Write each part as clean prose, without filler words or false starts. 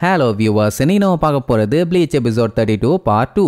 Hello viewers, இன்னைக்கு நம்ம பார்க்க போறது Bleach episode 32 part 2.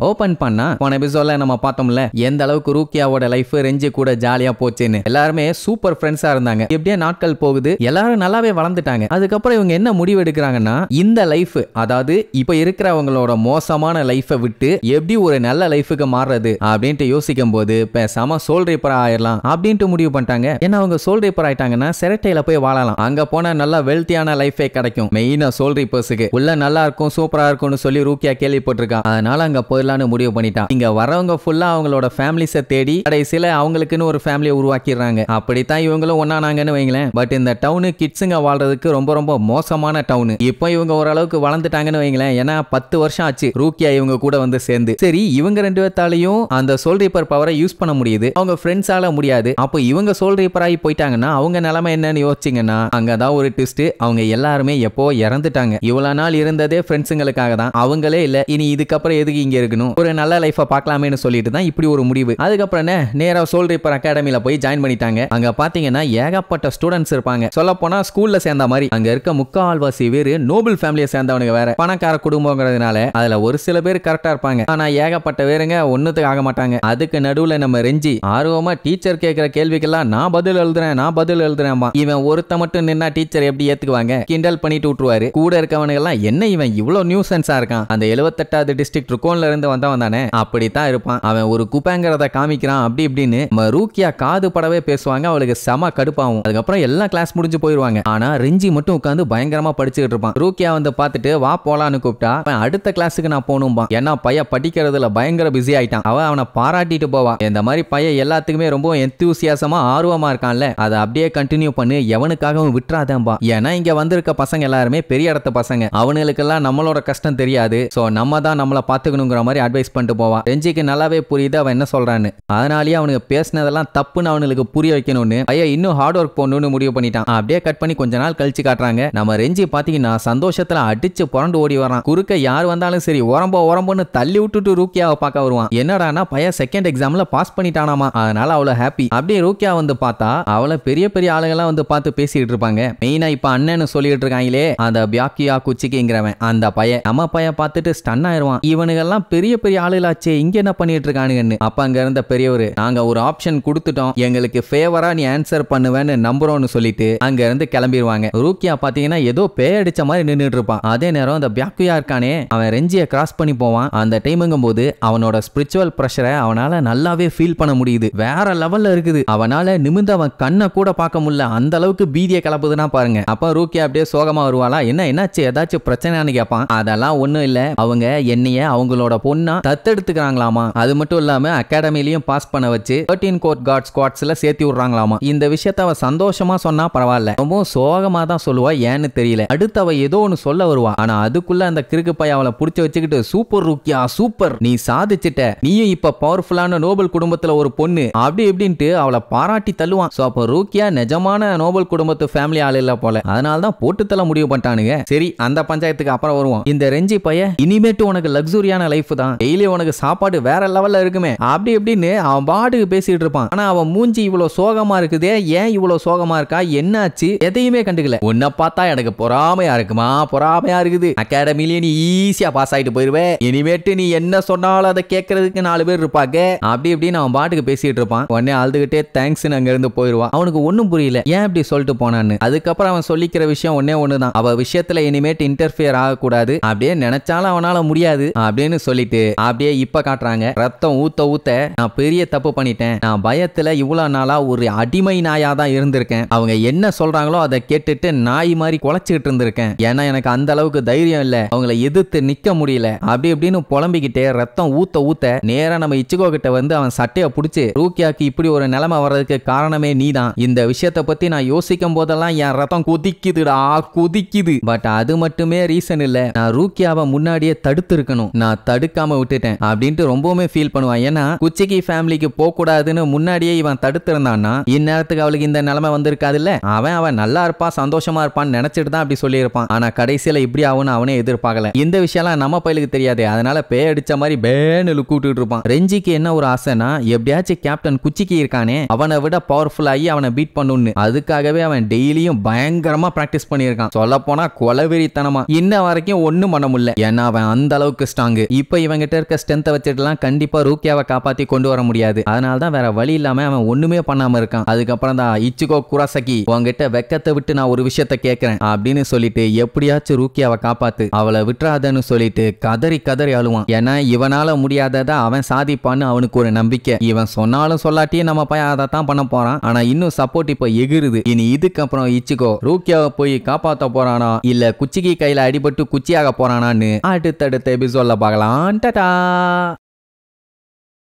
ஓபன் பண்ணா போன எபிசோட்ல நம்ம பார்த்தோம்ல எந்த அளவுக்கு ரூக்கியாவோட லைஃப் ரெஞ்சி கூட ஜாலியா போச்சுன்னு. எல்லாருமே சூப்பர் ஃப்ரெண்ட்ஸா இருந்தாங்க. எப்படியே நாட்கள் போகுது, எல்லாரும் நல்லாவே வளர்ந்துட்டாங்க. அதுக்கப்புறம் இவங்க என்ன முடிவு எடுக்கிறாங்கன்னா, இந்த லைஃப் அதாவது இப்ப இருக்கிறவங்களோட மோசமான லைஃபை விட்டு எப்படி ஒரு நல்ல லைஃபுக்கு மாறுறது அப்படின்ட்டு யோசிக்கும் போது பேசாம சோல் ரீப்பர் ஆயிடலாம் அப்படின்ட்டு முடிவு பண்ணிட்டாங்க. ஏன்னா அவங்க சோல் ரீப்பர் ஆயிட்டாங்கன்னா செரட்டையில போய் வாழலாம். அங்க போனா நல்லா வெல்த்தியான லைஃபே கிடைக்கும். மெயினா சோல் ரீப்பர்ஸுக்கு உள்ள நல்லா இருக்கும் சூப்பரா இருக்கும்னு சொல்லி ரூக்கியா கேள்விப்பட்டிருக்கா. அதனால அங்க போய் முடிவு பண்ணிட்டான். இங்க வரவங்க ஃபுல்லா அவங்களோட ஃபேமிலிஸை தேடி கடைசியில அவங்களுக்குன்னு ஒரு ஃபேமிலியை உருவாக்கிடுறாங்க. அப்படித்தான் இவங்களும் ஒன்னானாங்கன்னு வைங்களேன். பட் இந்த டவுனு கிட்ஸுங்க வாழ்றதுக்கு ரொம்ப ரொம்ப மோசமான டவுனு. இப்போ இவங்க ஓரளவுக்கு வளர்ந்துட்டாங்கன்னு வைங்களேன். ஏன்னா 10 வருஷம் ஆச்சு ரூக்கியா இவங்க கூட வந்து சேர்ந்து. சரி, இவங்க ரெண்டு பேர்த்தாலையும் அந்த சோல் ரீப்பர் பவரை யூஸ் பண்ண முடியுது, அவங்க ஃப்ரெண்ட்ஸால முடியாது. அப்போ இவங்க சோல் ரீப்பர் ஆகி போயிட்டாங்கன்னா அவங்க நிலைமை என்னன்னு யோசிச்சிங்கன்னா அங்கதான் ஒரு ட்விஸ்ட். அவங்க எல்லாருமே எப்போ இறந்துட்டாங்க. இவ்வளவு நாள் இருந்ததே ஃப்ரெண்ட்ஸுங்களுக்காக தான். அவங்களே இல்ல, இனி இதுக்கப்புறம் எதுக்கு இங்க இருக்கணும், ஒரு நல்ல லைஃபை பார்க்கலாமேன்னு சொல்லிட்டு தான் இப்படி ஒரு முடிவு. அதுக்கப்புறம் நேரா சோல் ரீப்பர் அகாடமில போய் ஜாயின் பண்ணிட்டாங்க. அங்க பாத்தீங்கன்னா ஏகப்பட்ட ஸ்டூடெண்ட்ஸ் இருப்பாங்க. சொல்ல போனா ஸ்கூல்ல சேர்ந்த மாதிரி. அங்க இருக்க முக்கால்வாசி பேரு நோபல் ஃபேமிலியை சேர்ந்தவனுங்க, வேற பணக்கார குடும்பங்கிறதுனால அதுல ஒரு சில பேர் கரெக்டா இருப்பாங்க. ஆனா ஏகப்பட்ட பேருங்க ஒண்ணுத்துக்கு ஆக மாட்டாங்க. அதுக்கு நடுவுல நம்ம ரெஞ்சி ஆர்வமா டீச்சர் கேட்கிற கேள்விக்கெல்லாம் நான் பதில் எழுதுறேன். இவன் ஒருத்த மட்டும் நின்னா டீச்சர் எப்படி ஏத்துக்குவாங்க, கிண்டல் பண்ணிட்டு விட்டுருவாரு. கூட இருக்கவனுங்க எல்லாம் என்ன இவன் இவ்வளவு நியூசன்ஸா இருக்கான், அந்த 78வது டிஸ்ட்ரிக்ட் ருக்கோன்ல இருந்து வந்தவன் தானே, அப்படித்தான் இருப்பான், அவன் ஒரு குப்பைங்கிறத காமிக்கிறான் அப்படி இப்படின்னு ரூக்கியா காது படவே பேசுவாங்க. அவளுக்கு செம கடுப்பாகும். அதுக்கப்புறம் எல்லா கிளாஸ் முடிஞ்சு போயிருவாங்க. ஆனா ரெஞ்சி மட்டும் உட்காந்து பயங்கரமா படிச்சுக்கிட்டு இருப்பான். ரூக்கியா வந்து பார்த்துட்டு வா போலான்னு கூப்பிட்டா அடுத்த கிளாஸுக்கு நான் போகணும்பா. ஏன்னா பையன் படிக்கிறதுல பயங்கர பிஸி ஆயிட்டான். அவனை பாராட்டிட்டு போவா. இந்த மாதிரி பையன் எல்லாத்துக்குமே ரொம்ப எந்தூசியாசமா ஆர்வமா இருக்கான்ல, அதை அப்படியே கண்டினியூ பண்ணு, எவனுக்காகவும் விட்டுறாதேன்பா. ஏன்னா இங்க வந்திருக்க பசங்க எல்லாருமே பெரிய இடத்த பசங்க, அவனுக்கெல்லாம் நம்மளோட கஷ்டம் தெரியாது. சோ நம்ம தான் நம்மளை பாத்துக்கணுங்கிற மாதிரி அட்வைஸ் பண்ணிட்டு போவான். ரெஞ்சிக்கு நல்லாவே புரியுது அவன் என்ன சொல்றான்னு. அதனாலேயே அவனுக்கு பேசினதெல்லாம் தப்புன்னு அவனுக்கு புரிய வைக்கணும்னு பையன் இன்னும் ஹார்ட் ஒர்க் பண்ணணும்னு முடிவு பண்ணிட்டான். அப்படியே கட் பண்ணி கொஞ்ச நாள் கழிச்சு காட்டுறாங்க. நம்ம ரெஞ்சி பாத்தீங்கன்னா சந்தோஷத்துல அடிச்சு புரண்டு ஓடி வரான். குறுக்க யார் வந்தாலும் சரி உரம்புன்னு தள்ளி விட்டுட்டு ரூக்கியாவை பார்க்க வருவான். என்னடானா பையன் செகண்ட் எக்ஸாம்ல பாஸ் பண்ணிட்டானாமா. அதனால அவளை ஹாப்பி. அப்படியே ரூக்கியா வந்து பார்த்தா அவளை பெரிய பெரிய ஆளுங்கெல்லாம் வந்து பார்த்து பேசிட்டு இருப்பாங்க. மெயினா இப்ப அண்ணன்னு சொல்லிட்டு இருக்காங்களே அந்த பியாக்கியா குச்சிக்கிங்கிறவன், அந்த பையன் நம்ம பையன் பார்த்துட்டு ஸ்டன் ஆயிருவான். இவனுங்கெல்லாம் பெரிய பெரிய ஆளுகளாச்சே, இங்க என்ன பண்ணிட்டு இருக்கானுங்கன்னு. அப்ப அங்க இருந்த பெரியவர், நாங்க ஒரு ஆப்ஷன் கொடுத்துட்டோம், எங்களுக்கு ஃபேவரா நீ ஆன்சர் பண்ணுவேன்னு நம்புறோம்னு சொல்லிட்டு அங்க இருந்து கிளம்பிடுவாங்க. ரூக்கியா பாத்தீங்கன்னா ஏதோ பேயடிச்ச மாதிரி நின்றுட்டு இருப்பான். அதே நேரம் அந்த பியாக்குயா இருக்கானே அவன் ரெஞ்சியை கிராஸ் பண்ணி போவான். அந்த டைமுங்கும் போது அவனோட ஸ்பிரிச்சுவல் பிரஷரை அவனால நல்லாவே ஃபீல் பண்ண முடியுது. வேற லெவல்ல இருக்குது. அவனால நிமிந்து அவன் கண்ணை கூட பார்க்க முடியல, அந்த அளவுக்கு பீதியை கிளப்புதுன்னா பாருங்க. அப்ப ரூக்கியா அப்படியே சோகமா வருவாளா, என்னாச்சு ஏதாச்சும் பிரச்சனைன்னு கேட்பான். அதெல்லாம் ஒண்ணும் இல்ல, அவங்க என்னைய அவங்களோட பொண்ணா தத்தெடுத்துக்கிறாங்களாமா. அது மட்டும் இல்லாம அகாடமிலையும் பாஸ் பண்ண வச்சு 13 கோர்ட் கார்ட் ஸ்குவாட்ஸ்ல சேர்த்து விடுறாங்களாமா. இந்த விஷயத்த அவ சந்தோஷமா சொன்னா பரவாயில்ல, ரொம்ப சோகமா தான் சொல்லுவா. ஏன்னு தெரியல. அடுத்து அவ ஏதோ ஒன்னு சொல்ல வருவா. ஆனா அதுக்குள்ள அந்த கிறுக்கு பைய அவளை புடிச்சு வச்சுக்கிட்டு சூப்பர் ரூக்கியா சூப்பர், நீ சாதிச்சிட்ட, நீயும் இப்ப பவர்ஃபுல்லான நோபல் குடும்பத்துல ஒரு பொண்ணு அப்படி இப்படின்ட்டு அவளை பாராட்டி தள்ளுவான். சோ அப்ப ரூக்கியா நிஜமான நோபல் குடும்பத்து ஃபேமிலி ஆள் இல்ல போல. அதனாலதான் போட்டு தள்ள முடிவு பண்ணிட்டானுங்க. சரி, அந்த பஞ்சாயத்துக்கு அப்புறம் வருவோம். இந்த ரெஞ்சி பைய இனிமேட்டு உனக்கு லக்ஸூரியான லைஃப் தான், டெய்லி உனக்கு சாப்பாடு வேற லெவல்ல இருக்குமே அப்படி இப்படின்னு அவன் பாட்டுக்கு பேசிட்டு இருப்பான். ஆனா அவன் மூஞ்சி இவ்வளவு சோகமா இருக்குதே, ஏன் இவ்வளவு சோகமா இருக்கா, என்னாச்சு, எதையுமே கண்டுக்கல. உன்னை பார்த்தா எனக்கு பொறாமையா இருக்குமா, பொறாமையா இருக்குது, அகாடமிலேயே நீ ஈஸியா பாஸ் ஆயிட்டு போயிருவே, இனிமேட்டு நீ என்ன சொன்னாலும் அதை கேட்கறதுக்கு 4 பேர் இருப்பாங்க அப்படி இப்படின்னு அவன் பாட்டுக்கு பேசிட்டு இருப்பான். உடனே அழுதுகிட்டே தேங்க்ஸ் அங்க இருந்து போயிருவான். அவனுக்கு ஒண்ணும் புரியல ஏன் இப்படி சொல்லிட்டு போனான்னு. அதுக்கப்புறம் அவன் சொல்லிக்கிற விஷயம் ஒண்ணுதான், அவ விஷயத்துல இனிமேட்டு இன்டர்ஃபியர் ஆகக்கூடாது, அப்படியே நினைச்சாலும் அவனால முடியாது அப்படின்னு சொல்லிட்டு அப்படியே இப்ப காட்டுறாங்க. ரத்தம் ஊத்த நான் பெரிய தப்பு பண்ணிட்டேன், நான் பயத்துல இவ்வளவு நாளா ஒரு அடிமை நாயா தான் இருந்திருக்கேன், அவங்க என்ன சொல்றாங்களோ அதை கேட்டுட்டு நாய் மாதிரி குலைச்சிட்டு இருந்திருக்கேன், ஏன்னா எனக்கு அந்த அளவுக்கு தைரியம் இல்ல, அவங்கள எதிர்த்து நிக்க முடியல அப்படி இப்படின்னு புலம்பிக்கிட்டே ரத்தம் ஊத்த நேரா நம்ம இச்சிகோ கிட்ட வந்து அவன் சட்டையை பிடிச்சு, ரூக்கியாக்கு இப்படி ஒரு நிலைமை வர்றதுக்கு காரணமே நீதான், இந்த விஷயத்தை பத்தி நான் யோசிக்கும் போதெல்லாம் என் ரத்தம் குதிக்குது. பட் அது மட்டுமே ரீசன் இல்ல, நான் ரூக்கியாவை முன்னாடியே தடுத்து இருக்கணும், நான் தடுக்க கவனிக்காம விட்டுட்டேன் அப்படின்ட்டு ரொம்பவுமே ஃபீல் பண்ணுவான். ஏன்னா குச்சிகி ஃபேமிலிக்கு போக கூடாதுன்னு முன்னாடியே இவன் தடுத்து இருந்தான்னா இந்நேரத்துக்கு அவளுக்கு இந்த நிலைமை வந்திருக்காது இல்ல. அவன் நல்லா இருப்பான் சந்தோஷமா இருப்பான்னு நினைச்சிட்டு தான் அப்படி சொல்லியிருப்பான். ஆனா கடைசியில இப்படி ஆகும்னு அவனே எதிர்பார்க்கல. இந்த விஷயம்லாம் நம்ம பையலுக்கு தெரியாது. அதனால பே அடிச்ச மாதிரி பேனு கூட்டிட்டு இருப்பான். ரெஞ்சிக்கு என்ன ஒரு ஆசைனா எப்படியாச்சும் கேப்டன் குச்சிக்கு இருக்கானே அவனை விட பவர்ஃபுல் ஆகி அவனை பீட் பண்ணுன்னு. அதுக்காகவே அவன் டெய்லியும் பயங்கரமா பிராக்டிஸ் பண்ணியிருக்கான். சொல்ல போனா கொலவெறித்தனமா. இன்ன வரைக்கும் ஒண்ணும் பண்ண முடியல. ஏன்னா அவன் அந்த அளவுக்கு ஸ்ட்ராங். இப்ப இவங்கிட்ட இருக்க ஸ்ட்ரென்த்தை வச்சுட்டுலாம் கண்டிப்பா ரூக்கியாவை காப்பாத்தி கொண்டு வர முடியாது. அதனால தான் வேற வழி இல்லாம அவன் ஒண்ணுமே பண்ணாம இருக்கான். அதுக்கப்புறம் தான் இச்சிகோ குராசகி உங்ககிட்ட வெக்கத்தை விட்டு நான் ஒரு விஷயத்த கேட்கிறேன் அப்படின்னு சொல்லிட்டு எப்படியாச்சும் ரூக்கியாவை காப்பாத்து அவளை விட்டுறாதன்னு சொல்லிட்டு கதறி கதறி அழுவான். ஏன்னா இவனால முடியாததை அவன் சாதிப்பான்னு அவனுக்கு ஒரு நம்பிக்கை. இவன் சொன்னாலும் சொல்லாட்டியும் நம்ம பையன் அதை தான் பண்ண போறான். ஆனா இன்னும் சப்போர்ட் இப்ப எகிருது. இனி இதுக்கப்புறம் இச்சிகோ ரூக்கியாவை போய் காப்பாத்த போறானா இல்ல குச்சிகி கையில அடிபட்டு குச்சியாக போறானான்னு அடுத்தடுத்த எபிசோட்ல பார்க்கலாம். டாடா.